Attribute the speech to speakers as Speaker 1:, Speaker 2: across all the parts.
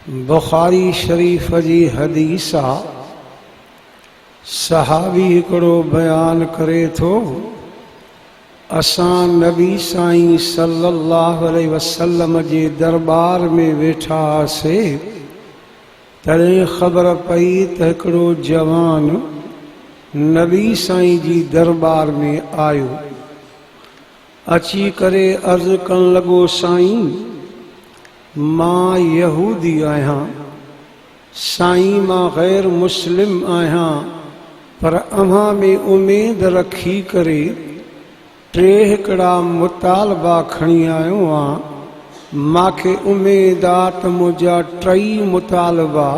Speaker 1: बुखारी शरीफ जी हदीस आ। सहाबी हिकिड़ो बयान करे थो, असां नबी साईं सल्लल्लाहु अलैहि वसल्लम जे दरबार में वेठा हुआसीं। तॾहिं ख़बर पई त हिकिड़ो जवान नबी साईं जी दरबार में आयो। अची करे अर्ज़ करण लॻो, साईं मां यहूदी आहियां, साईं मां गैर मुस्लिम आहियां, पर अव्हां में उमेद रखी करे टे हिकिड़ा मुतालबा खणी आयो आहियां। मांखे उमेद आहे त मुंहिंजा टई मुतालबा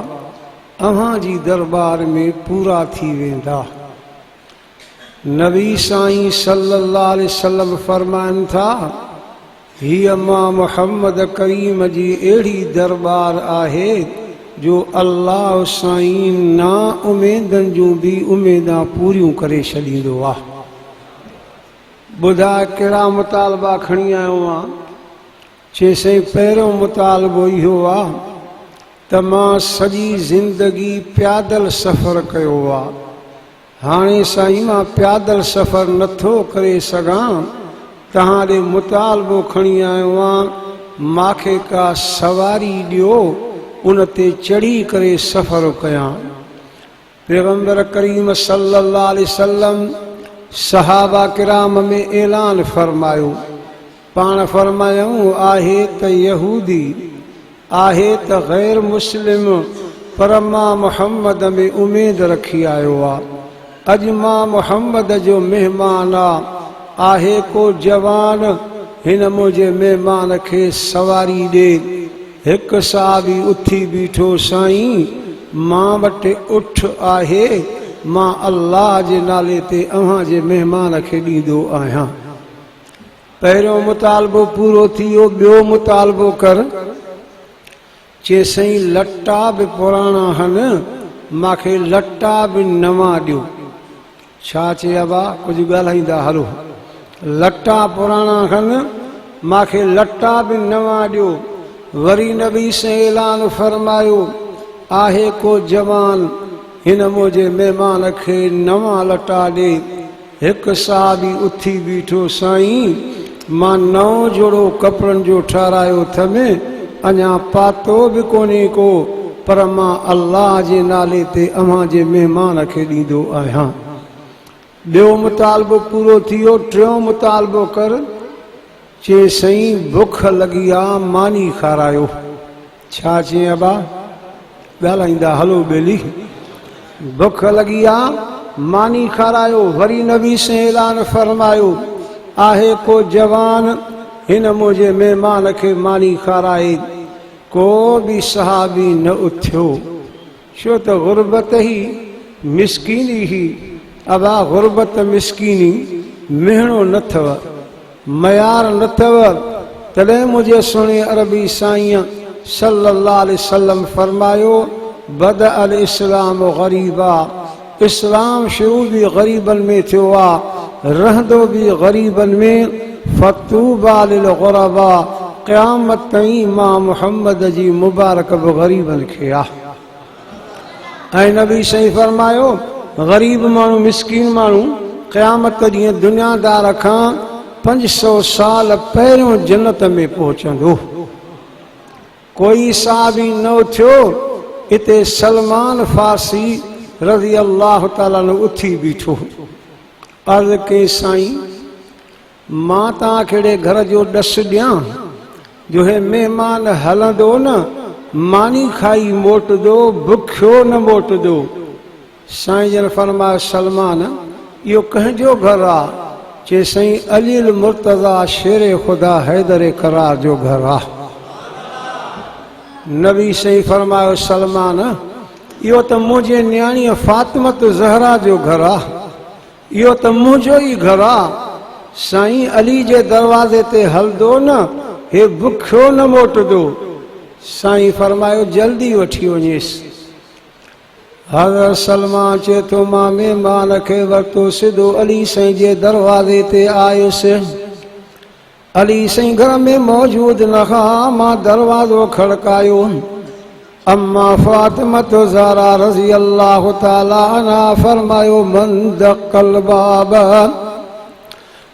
Speaker 1: अव्हां जी दरबार में पूरा थी वेंदा। नबी साईं सल्लल्लाहु अलैहि वसल्लम फरमाइनि था, हीअ मां मुहम्मद करीम जी अहिड़ी दरबार आहे जो अल्लाह साईं ना उमेदनि जूं बि उमेदां पूरियूं करे छॾींदो आहे। ॿुधाए कहिड़ा मुतालबा खणी आयो आहियां? चइसई पहिरियों मुतालबो इहो आहे त मां सॼी ज़िंदगी प्यादल सफ़र कयो आहे। हाणे साईं मां प्यादल सफ़र नथो करे सघां, तव्हां ॾे मुतालबो खणी आयो आहियां, मूंखे का सवारी ॾियो, उन ते चढ़ी करे सफ़र कयां। पैगंबर करीम सल्लल्लाहु अलैहि वसल्लम सहाबा किराम में ऐलान फरमायो। पाण फरमायूं आहे त यहूदी आहे त गैर मुस्लिम, पर मां मुहम्मद में उमेद रखी आयो आहे। अॼु मां मुहम्मद जो महिमान आहे को जवान, हिन मुंहिंजे महिमान खे सवारी ॾे। हिकु साहबी उथी बीठो, साईं मां वटि उठ आहे, मां अल्लाह जे नाले ते अव्हां जे महिमान खे ॾींदो आहियां। पहिरियों मुतालबो पूरो थी वियो, ॿियो मुतालबो कर। चइसई लटा बि पुराणा आहिनि, मूंखे लटा बि नवां ॾियो। छा चइबा? कुझु ॻाल्हाईंदा हलो। लटा पुराणा आहिनि, मूंखे लटा बि नवां ॾियो। वरी नबी से ऐलान फरमायो, आहे को जवान, हिन मुंहिंजे महिमान खे नवां लटा ॾे। हिकु साहबी उथी बीठो, साईं मां नओं जोड़ो कपिड़नि जो ठारायो थमि, अञा पातो बि कोन्हे को, पर मां अल्लाह जे नाले ते अव्हां जे महिमान खे ॾींदो आहियां। ॿियो मुतालबो पूरो थी वियो, टियों मुतालबो कर। चइसई बुख लॻी आहे, मानी खारायो। छा चइबा? ॻाल्हाईंदा हलो ॿेली। बुख लॻी आहे, मानी खारायो। वरी नबी से ऐलान फरमायो, आहे को जवान, हिन मुंहिंजे महिमान खे मानी खाराए। को बि सहाबी न उथियो, छो त गुरबत ही मिसकीनी ही। अबा गुरबत मिसकीनी मिहणो न अथव, मयार न अथव। तॾहिं मुंहिंजे सुहिणे अरबी साईं सल्लल्लाहु अलैहि वसल्लम फरमायो, बद अल इस्लाम ग़रीबा, इस्लाम शुरू बि ग़रीबनि में थियो आहे, रहंदो बि ग़रीबनि में। फतूबा लिल ग़ुरबा, क़यामत ताईं मां मुहम्मद जी मुबारक बि ग़रीबनि खे आहे। ऐं नबी साईं फरमायो, ग़रीब माण्हू मिसकीन माण्हू क़यामत ॾींहुं दुनियादार खां 500 साल पहिरियों जन्नत में पहुचंदो। कोई साहबी न उथियो। हिते सलमान फारसी रज़ी अल्लाह ताला न उथी बीठो। अर्ज़ कई, साईं मां तव्हां कहिड़े घर जो ॾसु ॾियां जो हे महिमान हलंदो न मानी खाई मोटंदो, बुखियो न मोटंदो। साईं जन फरमायो, सलमान इहो कंहिंजो घर आहे? चइसई अलील मुर्तज़ा शेर ख़ुदा हैदर करार जो घर आहे। नबी साईं फरमायो, सलमान इहो त मुंहिंजे न्याणीअ फातिमत ज़हरा जो घर आहे, इहो त मुंहिंजो ई घर आहे। साईं अली जे दरवाज़े ते हलंदो न, हे बुखियो न मोटंदो। साईं फरमायो, जल्दी वठी वञेसि। हज़रत सलमान चए थो, मां महिमान खे वरितो, सिधो अली साईं जे दरवाज़े ते आयुसि। अली साईं घर में मौजूद न हुआ। मां दरवाज़ो खड़कायो, अम्मा फातिमा तो ज़हरा रज़ी अल्लाह ताला अन्हा फरमायो मन दक़ल बाब,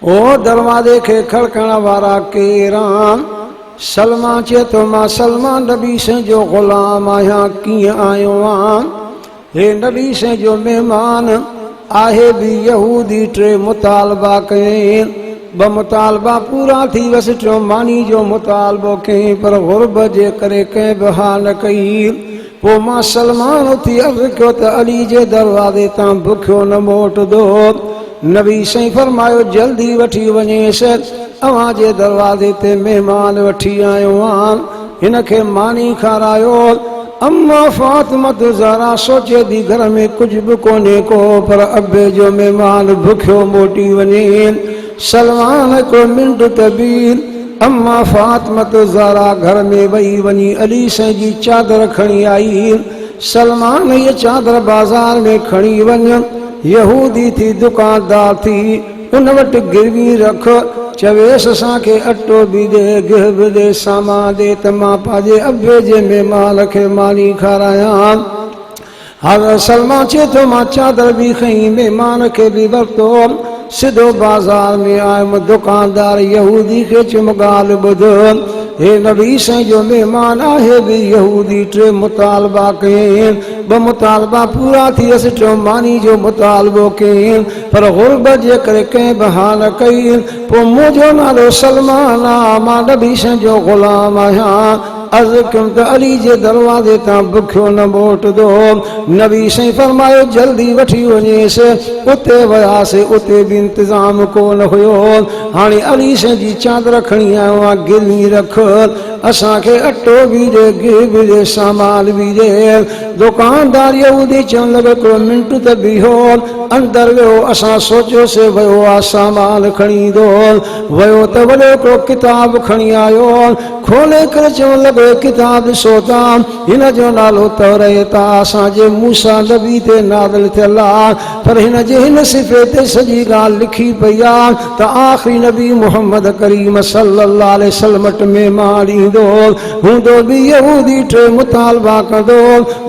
Speaker 1: ओ दरवाजे खे खड़कण वारा केरान। सलमा चे तो मां सलमा नबी से जो गुलाम आया कीअं आयो आं। हे नबी से जो मेहमान आहे भी यहूदी टे मुतालबा कयईं, ब मुतालबा पूरा थी वस टियों मानी जो मुतालबो कयईं पर गुरब जे करे कंहिं बि हा न कई। पोइ मां सलमान उथी अर्ज़ कयो त अली जे दरवाज़े तां बुखियो न मोटंदो। नबी साईं फरमायो जल्दी वठी वञेसि, अव्हां जे दरवाज़े ते महिमान वठी आयो आहियां, हिन खे मानी खारायो। अम्मा फातिमा ज़हरा सोचे थी घर में कुछ भी कोन्हे को, पर अबे जो मेहमान भुखियो मोटी वञे। सलमान को मिंट तबीर अम्मा फातिमा ज़हरा घर में वही वञी अली साईं जी चादर खणी आई। सलमान ये चादर बाजार में खणी वञ, यहूदी थी दुकानदार थी, उन वटि गिरवी रख, चवेस असांखे अटो बि दे, गिह बि दे, सामान दे त मां पंहिंजे अबे जे महिमान खे मानी खारायां। हज़रत सलमा चए थो मां चादर बि खई, महिमान खे बि वरितो, सिधो बाज़ार में आयुमि। दुकानदार यहूदी खे चयुमि ॻाल्हि ॿुध, हे नबी साईं जो मेहमान आहे बि यहूदी टे मुतालबा कयईं, ब मुतालबा पूरा थी वियसि, टियों मानी जो मुतालबो कयईं पर गुरब जे करे कंहिं बि हा न कई। पोइ मुंहिंजो नालो सलमान आहे, मां नबी साईं जो ग़ुलाम आहियां। अर्ज़ कयुमि त अली जे दरवाज़े तां बुखियो न मोटंदो। नबी साईं फरमायो जल्दी वठी वञेसि। उते वियासीं, उते बि इंतज़ाम कोन हुयो। हाणे अली साईं जी चादर खणी आयो आहियां, गिरवी रख, असांखे अटो बि ॾे, गिह बि ॾे, सामान बि ॾे। दुकानदार यहूदी चवण लॻो हिकिड़ो मिंट त बीहो, अंदरि वियो। असां सोचियोसीं वियो आहे सामान खणी ईंदो, वियो त वॾो हिकिड़ो किताब खणी आयो, खोले करे चवण लॻो किताब ॾिसो था, हिन जो नालो तौरेत आहे, असांजे मूसा नबी ते नाज़िल थियल आहे, पर हिन जे हिन सिफ़े ते सॼी ॻाल्हि लिखी पई आहे त आख़िरी नबी मुहम्मद करीम सल्लल्लाहु अलैहि वसल्लम वटि महिमान ईंदो, हूंदो बि यहूदी टे मुतालबा कंदो,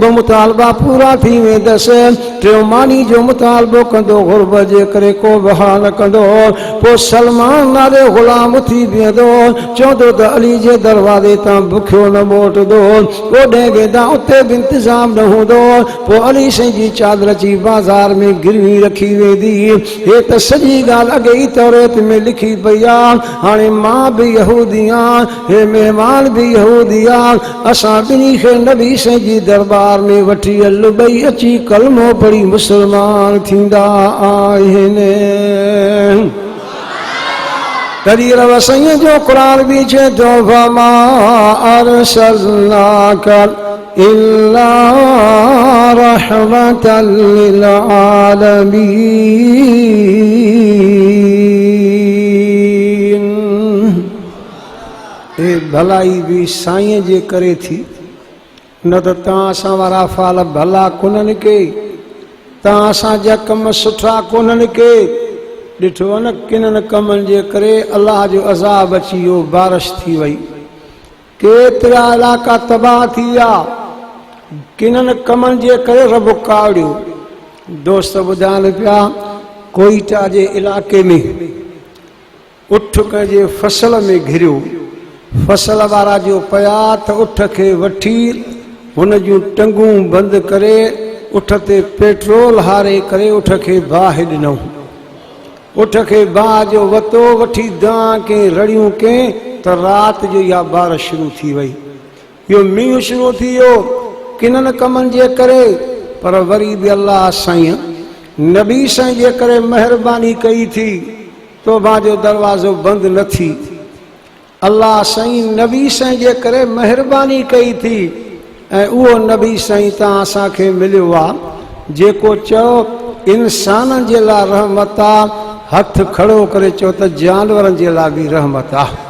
Speaker 1: ॿ मुतालबा पूरा थी वेंदसि, टियों मानी जो मुतालबो कंदो, गुरब जे करे को बि हा न कंदो। पोइ सलमान नाले ग़ुलाम उथी बीहंदो, चवंदो त अली जे दरवाज़े तां बुखियो न मोटंदो, ओॾे वेंदा उते बि इंतज़ाम न हूंदो। पोइ अली साईं जी चादर जी बाज़ार में गिरवी रखी वेंदी। हे त सॼी ॻाल्हि अॻे ई तौरेत में लिखी पई आहे। हाणे मां बि यहूदी आहियां, हे महिमान बि यहूदी आहे, असां ॿिन्ही खे नबी साईं जी दरबार में वठी हल, ॿई अची कलमो पढ़ी मुस्लमान थींदा आहिनि। तॾहिं रव साईं जो क़ुरान बि चए थो वमा अरसलनाका इल्ला रहमतल लिल आलमीन। ए भलाई बि साईं जे करे थी, न त तव्हां असां वारा फाल भला कोन्हनि के, तव्हां असांजा कम सुठा कोन्हनि के। ॾिठो न किननि कमनि जे करे अलाह जो अज़ाब अची वियो, बारिश थी वई, केतिरा इलाइक़ा तबाह थी विया, किननि कमनि जे करे रब कावड़ियो। दोस्त ॿुधाइनि पिया कोइटा जे इलाइक़े में उठ जे फसल में घिरियो, फसल वारा जो पिया त उठ खे वठी हुन जूं टंगूं बंदि करे उठ ते पेट्रोल हारे करे उठ खे बाहि ॾिनऊं। उठ खे बाहि जो वतो वठी दां के रड़ियूं के त राति जो इहा बारिश शुरू थी वई, इहो मींहुं शुरू थी वियो किननि कमनि जे करे। पर वरी बि अलाह साईं नबी साईं जे करे महिरबानी कई थी, तौबा जो दरवाज़ो बंदि न थी। अलाह साईं नबी साईं जे करे महिरबानी कई थी, ऐं उहो नबी साईं तव्हां असांखे मिलियो आहे जेको चयो इंसाननि जे लाइ रहमत आहे, हथ खड़ो करे चओ त जानवरनि जे लाइ बि रहमत आहे।